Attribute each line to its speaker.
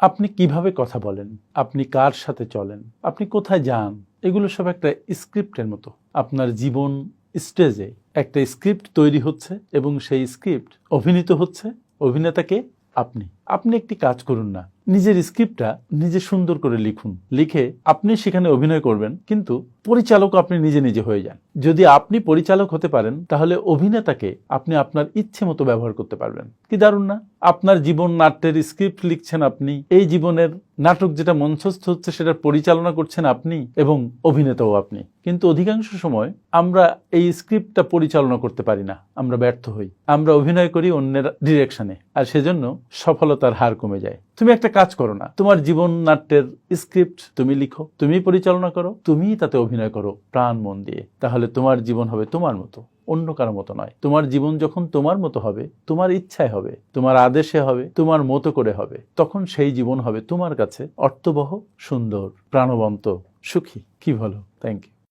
Speaker 1: আপনি কিভাবে কথা বলেন, আপনি কার সাথে চলেন, আপনি কোথায় যান, এগুলো সব একটা স্ক্রিপ্টের মতো। আপনার জীবন স্টেজে একটা স্ক্রিপ্ট তৈরি হচ্ছে এবং সেই স্ক্রিপ্ট অভিনীত হচ্ছে। অভিনেতাকে আপনি আপনি একটি কাজ করুন না, নিজের স্ক্রিপ্টটা নিজে সুন্দর করে লিখুন। লিখে আপনি সেখানে অভিনয় করবেন, কিন্তু পরিচালক আপনি নিজে নিজে হয়ে যান। যদি আপনি পরিচালক হতে পারেন, তাহলে অভিনেতাকে আপনি আপনার ইচ্ছে মতো ব্যবহার করতে পারবেন। কি দারুণ না? আপনার জীবন নাট্যের স্ক্রিপ্ট লিখছেন আপনি, এই জীবনের নাটক যেটা মঞ্চস্থ হচ্ছে সেটা পরিচালনা করছেন আপনি, এবং অভিনেতাও আপনি। কিন্তু অধিকাংশ সময় আমরা এই স্ক্রিপ্টটা পরিচালনা করতে পারি না, আমরা ব্যর্থ হই। আমরা অভিনয় করি অন্যের ডিরেকশনে, আর সেজন্য সফলতার হার কমে যায়। তুমি একটা কাজ করো না, তোমার জীবন নাট্যের স্ক্রিপ্ট তুমি লিখো, তুমি পরিচালনা করো, তুমি তাতে অভিনয় করো প্রাণ মন দিয়ে। তাহলে তোমার জীবন হবে তোমার মতো, অন্য কারো মতো নয়। তোমার জীবন যখন তোমার মতো হবে, তোমার ইচ্ছায় হবে, তোমার আদেশে হবে, তোমার মতো করে হবে, তখন সেই জীবন হবে তোমার কাছে অর্থবহ, সুন্দর, প্রাণবন্ত, সুখী। কি বলো? Thank you.